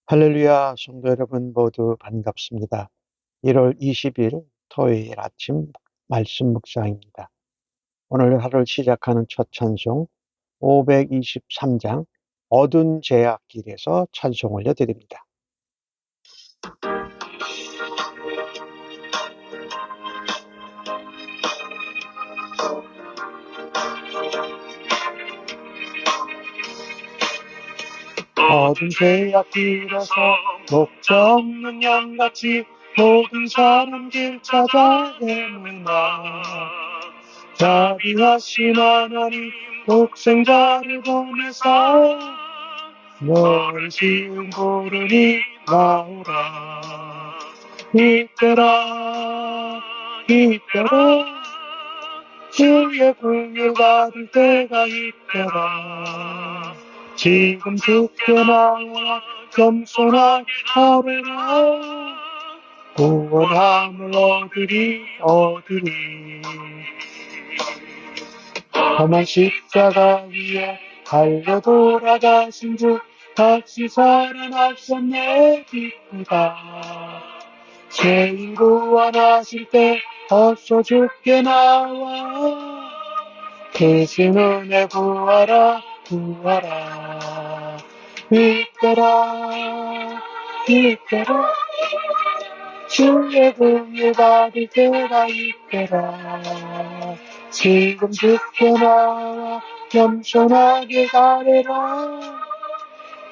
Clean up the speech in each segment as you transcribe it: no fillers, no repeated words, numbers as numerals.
할렐루야, 성도 여러분 모두 반갑습니다. 1월 20일 토요일 아침 말씀 묵상입니다. 오늘 하루를 시작하는 첫 찬송 523장 어두운 제약길에서 찬송 올려드립니다. 어두운 제약길에서 목자 없는 양같이 모든 사람들 찾아 헤매나 자비하신 하나님 독생자를 보내사 너를 지은 부르니 나오라. 이때라 주의 공을 받을 때가 이때라. 지금 죽게 나와 겸손하게 하래라. 구원함을 얻으리. 험한 십자가 위에 달려 돌아가신 주 다시 살아나셨네. 기쁘다. 죄인 구원하실 때 어서 죽게 나와 대신 은혜 구하라. 이때라 주의 긍휼 받을 때가 이때라. 지금 죽게 나와 겸손하게 가래라.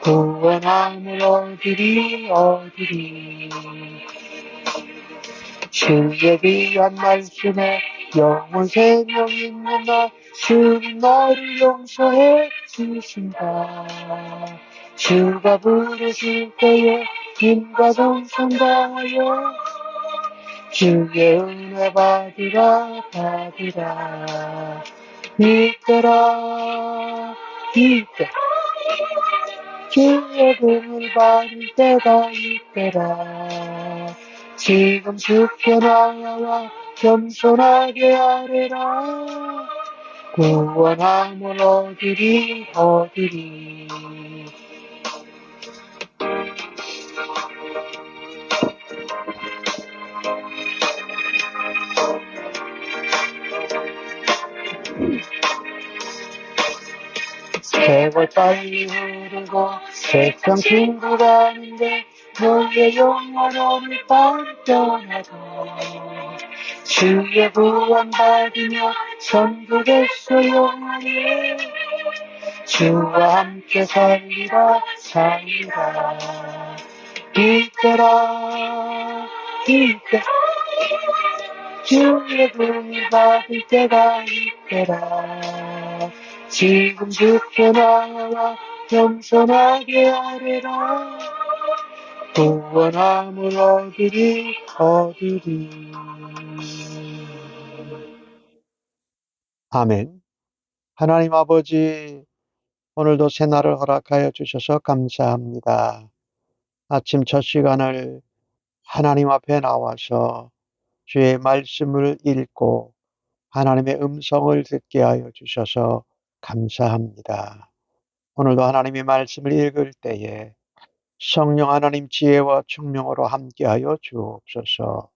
구원함을 얻으리. 주의 귀한 말씀에 영원 생명 있는 나 주님 너를 용서해 주신다. 주가 부르실 때에 힘과 정성 다하여 주의 은혜 받으라. 이때라 주의 긍휼 받을 때가 이때라. 지금 죽게 나와 겸손하게 하래라. 구원함을 얻으리. 세월 빨리 흐르고 세상 친구가 아닌데 너의 영혼은 반전하고 주의 구원 받으며 천국에서 영원히 주와 함께 살리라. 이때라 주의 긍휼 받을 때가 이때라. 지금 죽게 나와 겸손하게 하래라. 구원함을 얻으리. 아멘. 하나님 아버지, 오늘도 새날을 허락하여 주셔서 감사합니다. 아침 첫 시간을 하나님 앞에 나와서 주의 말씀을 읽고 하나님의 음성을 듣게 하여 주셔서 감사합니다. 오늘도 하나님의 말씀을 읽을 때에 성령 하나님 지혜와 총명으로 함께하여 주옵소서.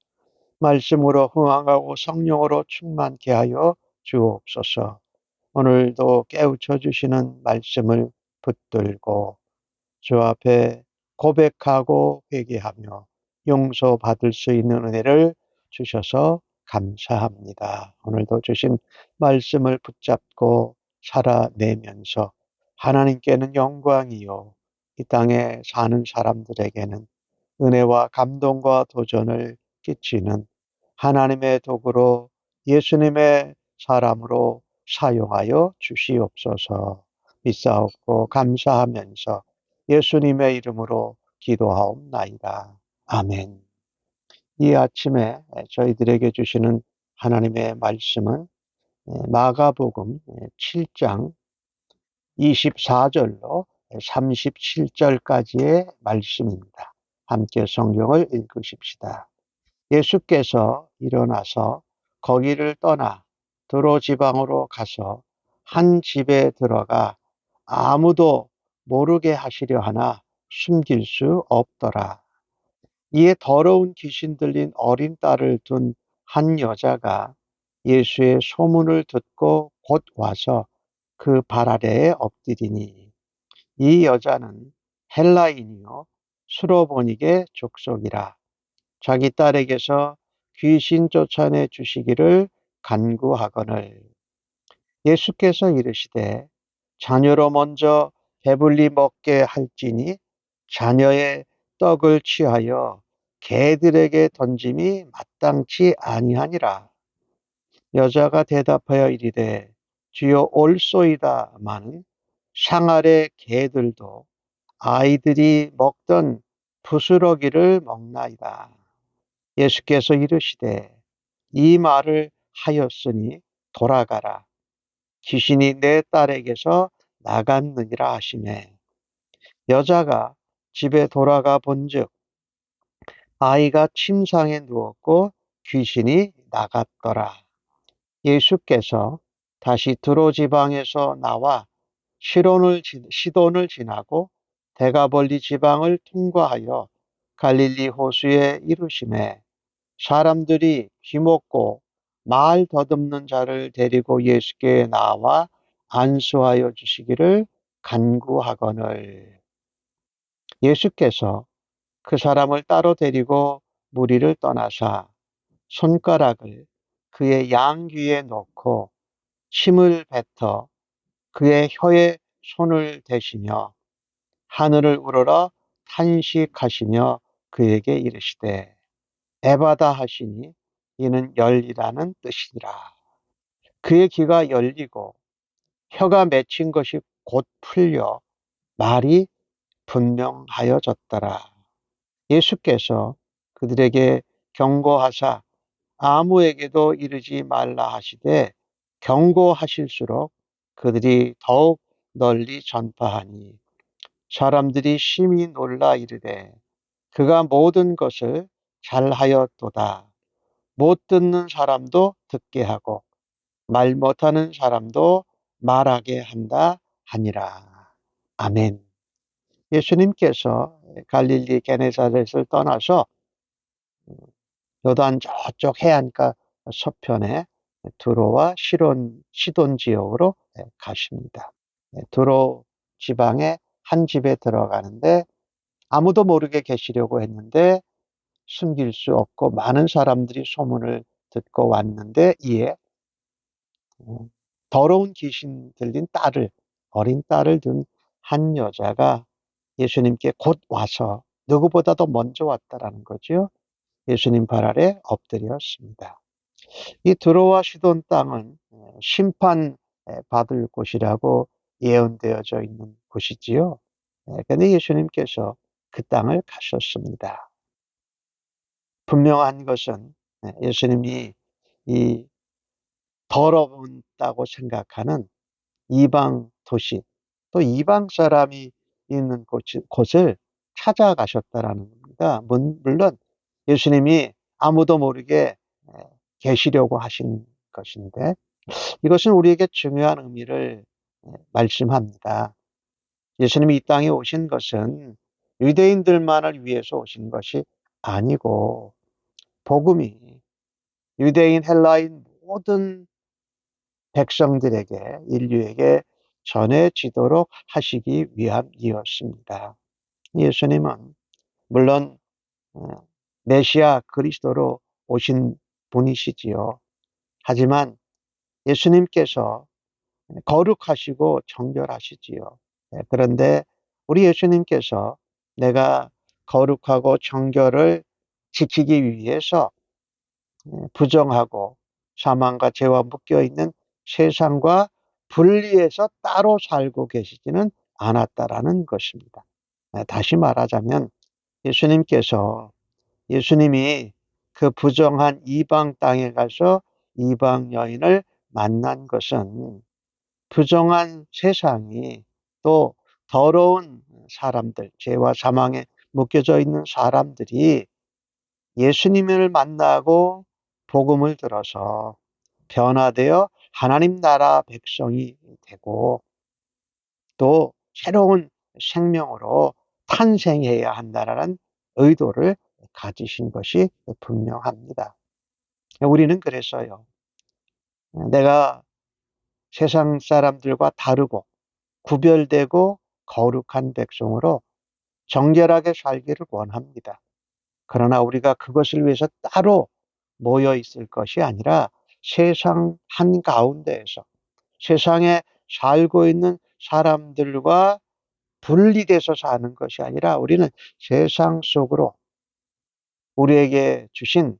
말씀으로 흥황하고 성령으로 충만케 하여 주옵소서. 오늘도 깨우쳐 주시는 말씀을 붙들고 주 앞에 고백하고 회개하며 용서받을 수 있는 은혜를 주셔서 감사합니다. 오늘도 주신 말씀을 붙잡고 살아내면서 하나님께는 영광이요 이 땅에 사는 사람들에게는 은혜와 감동과 도전을 끼치는 하나님의 도구로 예수님의 사람으로 사용하여 주시옵소서. 믿사옵고 감사하면서 예수님의 이름으로 기도하옵나이다. 아멘. 이 아침에 저희들에게 주시는 하나님의 말씀은 마가복음 7장 24절로 37절까지의 말씀입니다. 함께 성경을 읽으십시다. 예수께서 일어나서 거기를 떠나 두로 지방으로 가서 한 집에 들어가 아무도 모르게 하시려 하나 숨길 수 없더라. 이에 더러운 귀신 들린 어린 딸을 둔 한 여자가 예수의 소문을 듣고 곧 와서 그 발 아래에 엎드리니 이 여자는 헬라인이요 수로보니게 족속이라. 자기 딸에게서 귀신 쫓아내 주시기를 간구하거늘 예수께서 이르시되 자녀로 먼저 배불리 먹게 할지니 자녀의 떡을 취하여 개들에게 던짐이 마땅치 아니하니라. 여자가 대답하여 이르되 주여 올소이다마는 상 아래 개들도 아이들이 먹던 부스러기를 먹나이다. 예수께서 이르시되 이 말을 하였으니 돌아가라. 귀신이 내 딸에게서 나갔느니라 하시매 여자가 집에 돌아가 본즉 아이가 침상에 누웠고 귀신이 나갔더라. 예수께서 다시 두로 지방에서 나와 시돈을 지나고 데가볼리 지방을 통과하여 갈릴리 호수에 이르시매 사람들이 귀먹고 말 더듬는 자를 데리고 예수께 나와 안수하여 주시기를 간구하거늘 예수께서 그 사람을 따로 데리고 무리를 떠나사 손가락을 그의 양귀에 놓고 침을 뱉어 그의 혀에 손을 대시며 하늘을 우러러 탄식하시며 그에게 이르시되 에바다 하시니 이는 열리라는 뜻이니라. 그의 귀가 열리고 혀가 맺힌 것이 곧 풀려 말이 분명하여졌더라. 예수께서 그들에게 경고하사 아무에게도 이르지 말라 하시되 경고하실수록 그들이 더욱 널리 전파하니 사람들이 심히 놀라 이르되 그가 모든 것을 잘하였도다. 못 듣는 사람도 듣게 하고 말 못하는 사람도 말하게 한다 하니라. 아멘. 예수님께서 갈릴리 게네사렛을 떠나서 요단 저쪽 해안가 서편에 두로와 시돈 지역으로 가십니다. 두로 지방의 한 집에 들어가는데 아무도 모르게 계시려고 했는데 숨길 수 없고 많은 사람들이 소문을 듣고 왔는데 이에 더러운 귀신 들린 어린 딸을 둔 한 여자가 예수님께 곧 와서 누구보다도 먼저 왔다라는 거죠. 예수님 발 아래 엎드렸습니다. 이 두로와 시돈 땅은 심판 받을 곳이라고 예언되어져 있는 곳이지요. 그런데 예수님께서 그 땅을 가셨습니다. 분명한 것은 예수님이 이 더럽다고 생각하는 이방 도시 또 이방 사람이 있는 곳을 찾아가셨다라는 겁니다. 물론 예수님이 아무도 모르게 계시려고 하신 것인데 이것은 우리에게 중요한 의미를 말씀합니다. 예수님이 이 땅에 오신 것은 유대인들만을 위해서 오신 것이 아니고 복음이 유대인, 헬라인 모든 백성들에게 인류에게 전해지도록 하시기 위함이었습니다. 예수님은 물론 메시아 그리스도로 오신 분이시지요. 하지만 예수님께서 거룩하시고 정결하시지요. 그런데 우리 예수님께서 내가 거룩하고 정결을 지키기 위해서 부정하고 사망과 죄와 묶여있는 세상과 분리해서 따로 살고 계시지는 않았다라는 것입니다. 다시 말하자면 예수님이 그 부정한 이방 땅에 가서 이방 여인을 만난 것은 부정한 세상이 또 더러운 사람들, 죄와 사망에 묶여져 있는 사람들이 예수님을 만나고 복음을 들어서 변화되어 하나님 나라 백성이 되고 또 새로운 생명으로 탄생해야 한다라는 의도를 가지신 것이 분명합니다. 우리는 그래서요, 내가 세상 사람들과 다르고 구별되고 거룩한 백성으로 정결하게 살기를 원합니다. 그러나 우리가 그것을 위해서 따로 모여 있을 것이 아니라 세상 한가운데에서 세상에 살고 있는 사람들과 분리돼서 사는 것이 아니라 우리는 세상 속으로 우리에게 주신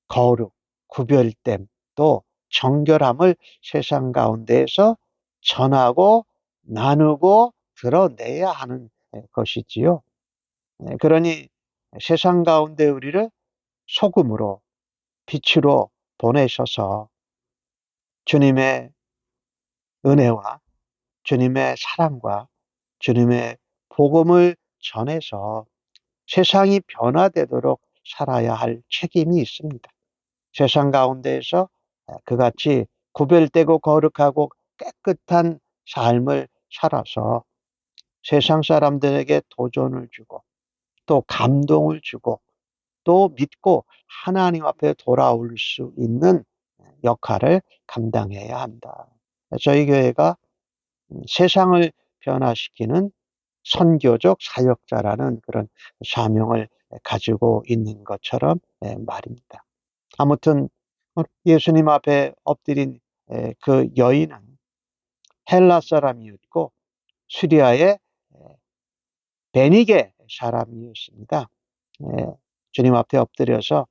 거룩, 구별됨, 또 정결함을 세상 가운데에서 전하고 나누고 드러내야 하는 것이지요. 그러니 세상 가운데 우리를 소금으로 빛으로 보내셔서 주님의 은혜와 주님의 사랑과 주님의 복음을 전해서 세상이 변화되도록 살아야 할 책임이 있습니다. 세상 가운데에서 그같이 구별되고 거룩하고 깨끗한 삶을 살아서 세상 사람들에게 도전을 주고 또 감동을 주고 또 믿고 하나님 앞에 돌아올 수 있는 역할을 감당해야 한다. 저희 교회가 세상을 변화시키는 선교적 사역자라는 그런 사명을 가지고 있는 것처럼 말입니다. 아무튼 예수님 앞에 엎드린 그 여인은 헬라 사람이었고 시리아의 베니게 사람이었습니다. 주님 앞에 엎드려서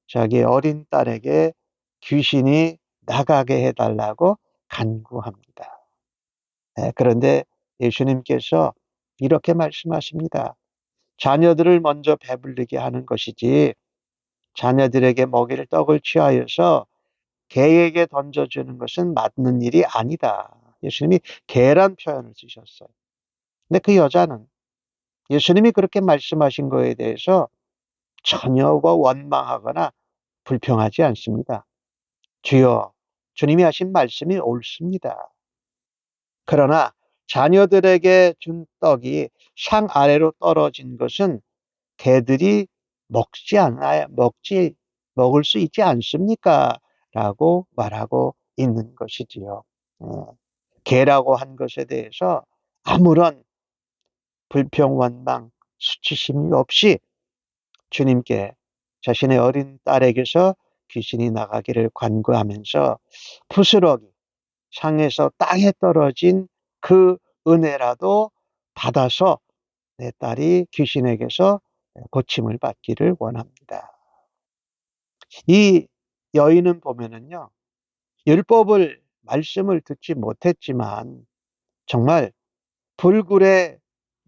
자기 어린 딸에게 귀신이 나가게 해달라고 간구합니다. 그런데 예수님께서 이렇게 말씀하십니다. 자녀들을 먼저 배부르게 하는 것이지 자녀들에게 먹일 떡을 취하여서 개에게 던져주는 것은 맞는 일이 아니다. 예수님이 개란 표현을 쓰셨어요. 근데 그 여자는 예수님이 그렇게 말씀하신 거에 대해서 전혀 원망하거나 불평하지 않습니다. 주여, 주님이 하신 말씀이 옳습니다. 그러나 자녀들에게 준 떡이 상 아래로 떨어진 것은 개들이 먹을 수 있지 않습니까? 라고 말하고 있는 것이지요. 개라고 한 것에 대해서 아무런 불평, 원망, 수치심이 없이 주님께 자신의 어린 딸에게서 귀신이 나가기를 간구하면서 부스러기 상에서 땅에 떨어진 그 은혜라도 받아서 내 딸이 귀신에게서 고침을 받기를 원합니다. 이 여인은 보면은요, 율법을 말씀을 듣지 못했지만 정말 불굴의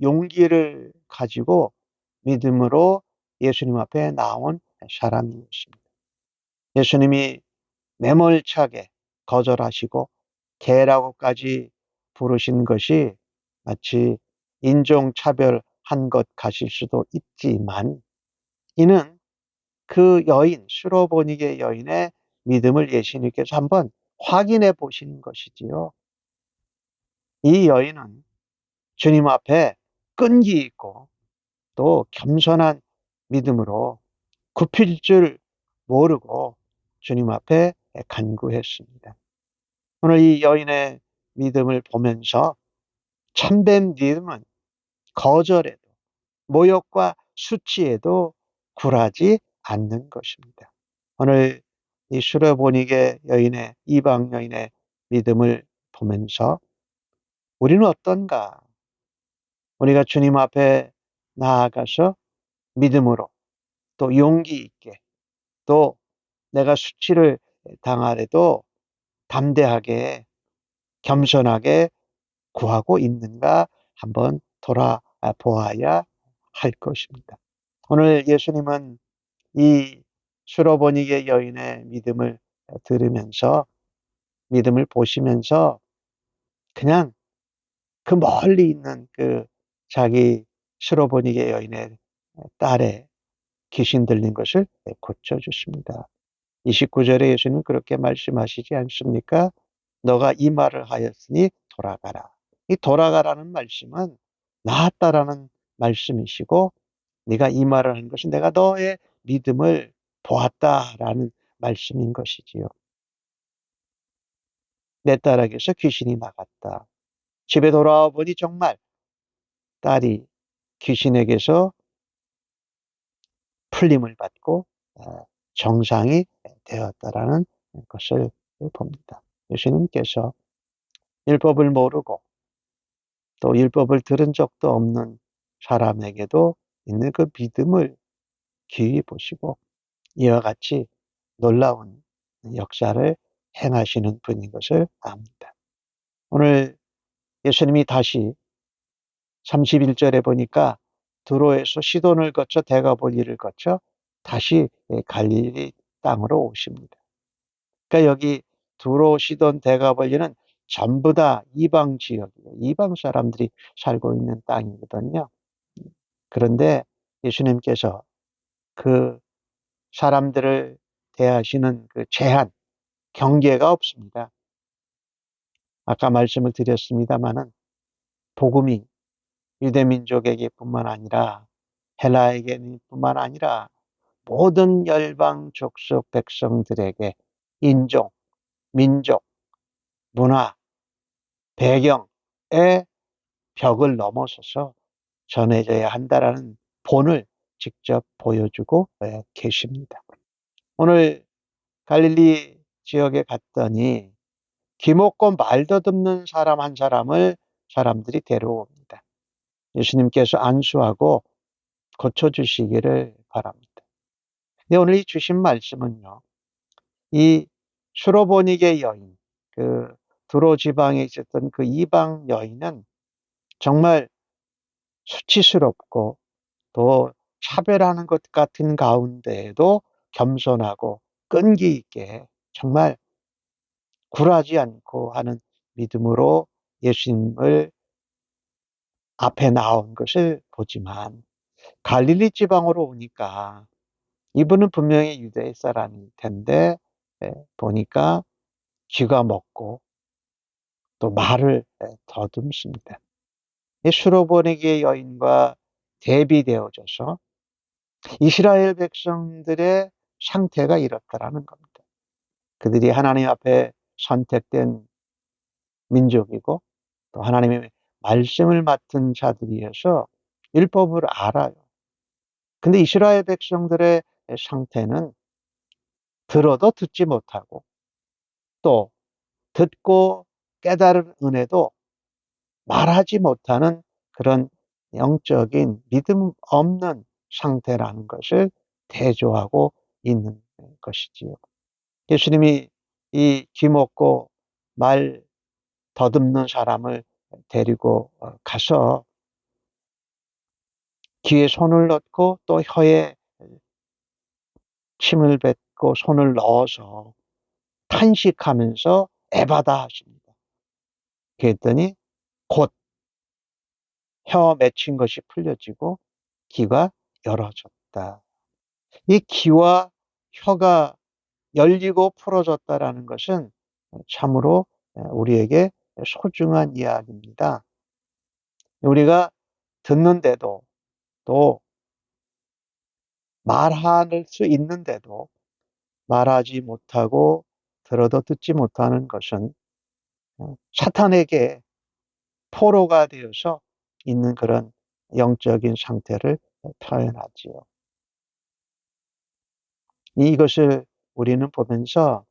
용기를 가지고 믿음으로 예수님 앞에 나온 사람이었습니다. 예수님이 매몰차게 거절하시고 개라고까지 부르신 것이 마치 인종차별한 것 같을 수도 있지만 이는 그 여인, 수로보니게 여인의 믿음을 예수님께서 한번 확인해 보시는 것이지요. 이 여인은 주님 앞에 끈기 있고 또 겸손한 믿음으로 굽힐 줄 모르고 주님 앞에 간구했습니다. 오늘 이 여인의 믿음을 보면서 참된 믿음은 거절에도 모욕과 수치에도 굴하지 않는 것입니다. 오늘 이 수레보니게 여인의 이방 여인의 믿음을 보면서 우리는 어떤가? 우리가 주님 앞에 나아가서 믿음으로 또 용기 있게 또 내가 수치를 당하래도 담대하게 겸손하게 구하고 있는가 한번 돌아보아야 할 것입니다. 오늘 예수님은 이 수로보니게 여인의 믿음을 들으면서 믿음을 보시면서 그냥 그 멀리 있는 그 자기 수로보니게 여인의 딸의 귀신 들린 것을 고쳐주십니다. 29절에 예수님은 그렇게 말씀하시지 않습니까? 너가 이 말을 하였으니 돌아가라. 이 돌아가라는 말씀은 나았다라는 말씀이시고 네가 이 말을 한 것은 내가 너의 믿음을 보았다라는 말씀인 것이지요. 내 딸에게서 귀신이 나갔다. 집에 돌아와 보니 정말 딸이 귀신에게서 풀림을 받고 정상이 되었다라는 것을 봅니다. 예수님께서 율법을 모르고 또 율법을 들은 적도 없는 사람에게도 있는 그 믿음을 귀히 보시고 이와 같이 놀라운 역사를 행하시는 분인 것을 압니다. 오늘 예수님이 다시 31절에 보니까 두로에서 시돈을 거쳐 데가볼리를 거쳐 다시 갈릴리 땅으로 오십니다. 그러니까 여기 두로, 시돈, 데가볼리는 전부 다 이방 지역이에요. 이방 사람들이 살고 있는 땅이거든요. 그런데 예수님께서 그 사람들을 대하시는 그 제한, 경계가 없습니다. 아까 말씀을 드렸습니다마는 복음이 유대민족에게뿐만 아니라 헬라에게뿐만 아니라 모든 열방 족속 백성들에게 인종, 민족, 문화, 배경의 벽을 넘어서서 전해져야 한다라는 본을 직접 보여주고 계십니다. 오늘 갈릴리 지역에 갔더니 귀먹고 말 더듬는 사람 한 사람을 사람들이 데려옵니다. 예수님께서 안수하고 고쳐주시기를 바랍니다. 근데 오늘 이 주신 말씀은요, 이 수로보니게 여인, 그 두로 지방에 있었던 그 이방 여인은 정말 수치스럽고 또 차별하는 것 같은 가운데에도 겸손하고 끈기 있게 정말 굴하지 않고 하는 믿음으로 예수님을 앞에 나온 것을 보지만 갈릴리 지방으로 오니까 이분은 분명히 유대 사람일 텐데 보니까 쥐가 먹고 또 말을 더듬습니다. 수로보니게 여인과 대비되어져서 이스라엘 백성들의 상태가 이렇다라는 겁니다. 그들이 하나님 앞에 선택된 민족이고 또 하나님의 말씀을 맡은 자들이어서 율법을 알아요. 근데 이스라엘 백성들의 상태는 들어도 듣지 못하고 또 듣고 깨달은 은혜도 말하지 못하는 그런 영적인 믿음 없는 상태라는 것을 대조하고 있는 것이지요. 예수님이 이 귀먹고 말 더듬는 사람을 데리고 가서 귀에 손을 넣고 또 혀에 침을 뱉고 손을 넣어서 탄식하면서 에바다 하십니다. 그랬더니 곧 혀 맺힌 것이 풀려지고 귀가 열어졌다. 이 귀와 혀가 열리고 풀어졌다라는 것은 참으로 우리에게 소중한 이야기입니다. 우리가 듣는데도 또 말할 수 있는데도 말하지 못하고 들어도 듣지 못하는 것은 사탄에게 포로가 되어서 있는 그런 영적인 상태를 표현하지요. 이것을 우리는 보면서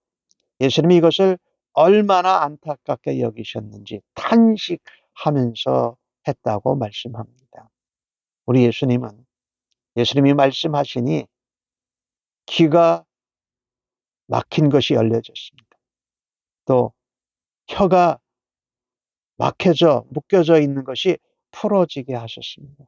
예수님이 이것을 얼마나 안타깝게 여기셨는지 탄식하면서 했다고 말씀합니다. 우리 예수님이 말씀하시니 귀가 막힌 것이 열려졌습니다. 또 혀가 묶여져 있는 것이 풀어지게 하셨습니다.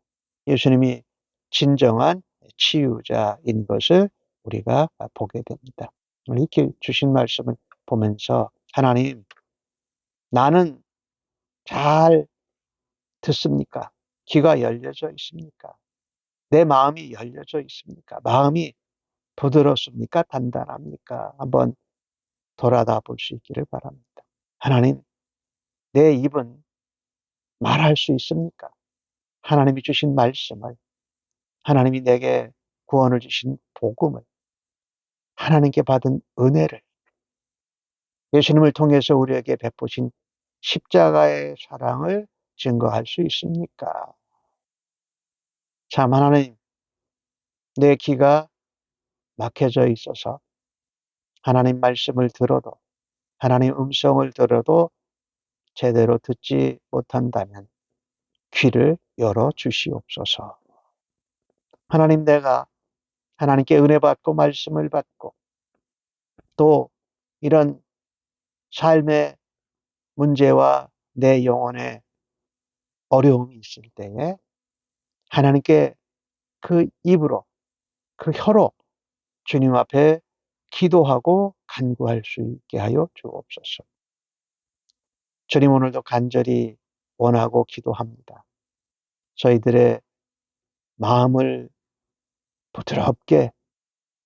예수님이 진정한 치유자인 것을 우리가 보게 됩니다. 이렇게 주신 말씀을 보면서 하나님, 나는 잘 듣습니까? 귀가 열려져 있습니까? 내 마음이 열려져 있습니까? 마음이 부드럽습니까? 단단합니까? 한번 돌아다 볼 수 있기를 바랍니다. 하나님, 내 입은 말할 수 있습니까? 하나님이 주신 말씀을, 하나님이 내게 구원을 주신 복음을, 하나님께 받은 은혜를, 예수님을 통해서 우리에게 베푸신 십자가의 사랑을 증거할 수 있습니까? 참 하나님, 내 귀가 막혀져 있어서 하나님 말씀을 들어도, 하나님 음성을 들어도 제대로 듣지 못한다면 귀를 열어 주시옵소서. 하나님, 내가 하나님께 은혜 받고 말씀을 받고 또 이런 삶의 문제와 내 영혼에 어려움이 있을 때에 하나님께 그 입으로, 그 혀로 주님 앞에 기도하고 간구할 수 있게 하여 주옵소서. 주님, 오늘도 간절히 원하고 기도합니다. 저희들의 마음을 부드럽게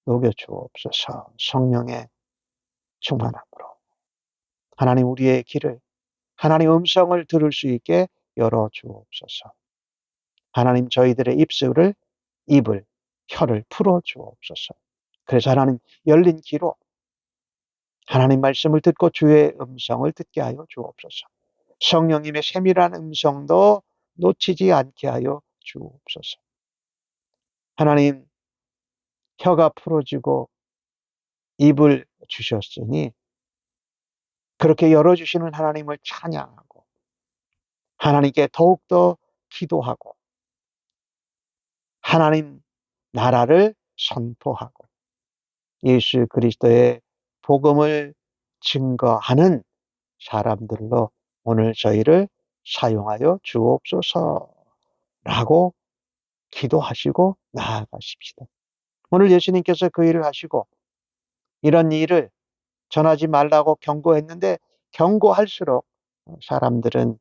녹여 주옵소서. 성령의 충만함으로 하나님, 우리의 귀를, 하나님 음성을 들을 수 있게 열어 주옵소서. 하나님, 저희들의 입을, 혀를 풀어 주옵소서. 그래서 하나님, 열린 귀로 하나님 말씀을 듣고 주의 음성을 듣게 하여 주옵소서. 성령님의 세밀한 음성도 놓치지 않게 하여 주옵소서. 하나님, 혀가 풀어지고 입을 주셨으니 그렇게 열어주시는 하나님을 찬양하고 하나님께 더욱더 기도하고 하나님 나라를 선포하고 예수 그리스도의 복음을 증거하는 사람들로 오늘 저희를 사용하여 주옵소서라고 기도하시고 나아가십시다. 오늘 예수님께서 그 일을 하시고 이런 일을 전하지 말라고 경고했는데 경고할수록 사람들은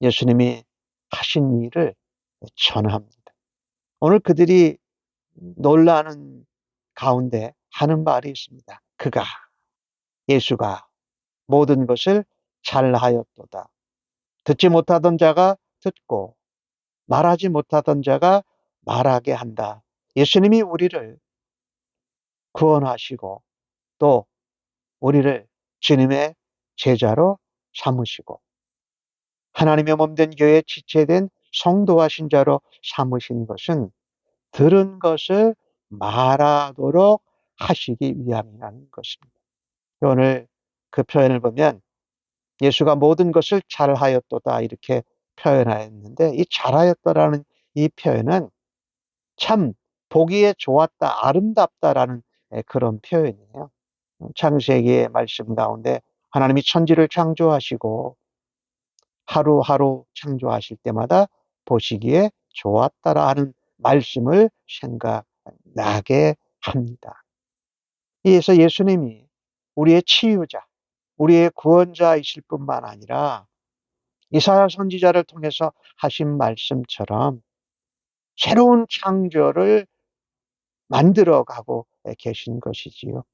예수님이 하신 일을 전합니다. 오늘 그들이 놀라는 가운데 하는 말이 있습니다. 예수가 모든 것을 잘하였도다. 듣지 못하던 자가 듣고 말하지 못하던 자가 말하게 한다. 예수님이 우리를 구원하시고 또 우리를 주님의 제자로 삼으시고 하나님의 몸된 교회에 지체된 성도와 신자로 삼으신 것은 들은 것을 말하도록 하시기 위함이라는 것입니다. 오늘 그 표현을 보면 예수가 모든 것을 잘하였도다 이렇게 표현하였는데 이 잘하였다라는 이 표현은 참 보기에 좋았다, 아름답다라는 그런 표현이에요. 창세기의 말씀 가운데 하나님이 천지를 창조하시고 하루하루 창조하실 때마다 보시기에 좋았다라 하는 말씀을 생각나게 합니다. 이에서 예수님이 우리의 치유자, 우리의 구원자이실 뿐만 아니라 이사야 선지자를 통해서 하신 말씀처럼 새로운 창조를 만들어가고 계신 것이지요.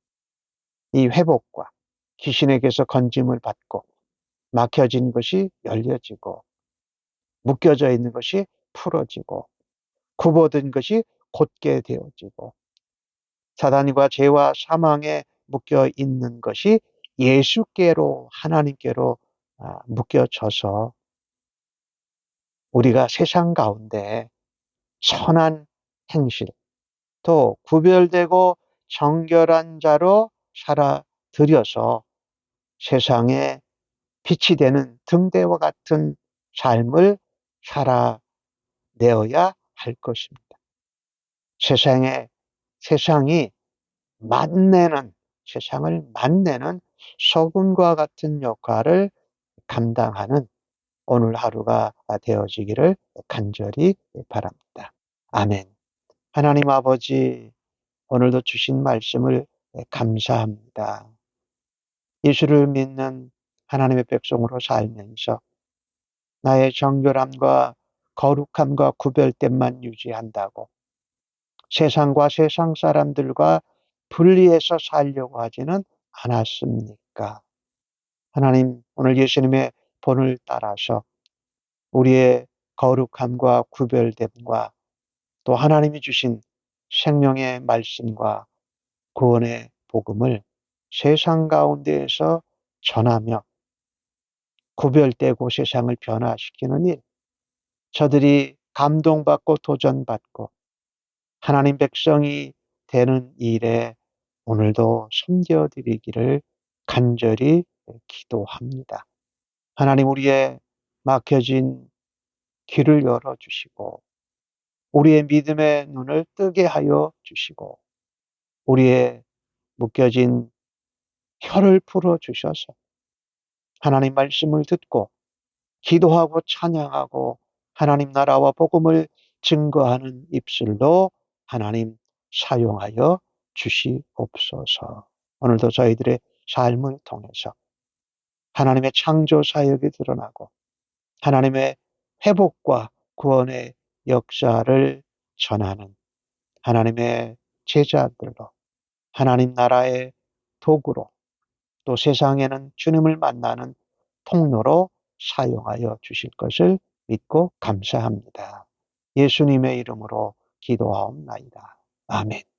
이 회복과 귀신에게서 건짐을 받고 막혀진 것이 열려지고 묶여져 있는 것이 풀어지고 굽어든 것이 곧게 되어지고 사단과 죄와 사망에 묶여 있는 것이 예수께로 하나님께로 묶여져서 우리가 세상 가운데 선한 행실 또 구별되고 정결한 자로 살아들여서 세상에 빛이 되는 등대와 같은 삶을 살아내어야 할 것입니다. 세상이 세상을 맛내는 소금과 같은 역할을 감당하는 오늘 하루가 되어지기를 간절히 바랍니다. 아멘. 하나님 아버지, 오늘도 주신 말씀을 감사합니다. 예수를 믿는 하나님의 백성으로 살면서 나의 정결함과 거룩함과 구별됨만 유지한다고 세상과 세상 사람들과 분리해서 살려고 하지는 않았습니까? 하나님, 오늘 예수님의 본을 따라서 우리의 거룩함과 구별됨과 또 하나님이 주신 생명의 말씀과 구원의 복음을 세상 가운데에서 전하며 구별되고 세상을 변화시키는 일, 저들이 감동받고 도전받고 하나님 백성이 되는 일에 오늘도 섬겨드리기를 간절히 기도합니다. 하나님, 우리의 막혀진 귀를 열어주시고 우리의 믿음의 눈을 뜨게 하여 주시고 우리의 묶여진 혀를 풀어주셔서 하나님 말씀을 듣고 기도하고 찬양하고 하나님 나라와 복음을 증거하는 입술로 하나님 사용하여 주시옵소서. 오늘도 저희들의 삶을 통해서 하나님의 창조 사역이 드러나고 하나님의 회복과 구원의 역사를 전하는 하나님의 제자들로 하나님 나라의 도구로 또 세상에는 주님을 만나는 통로로 사용하여 주실 것을 믿고 감사합니다. 예수님의 이름으로 기도하옵나이다. 아멘.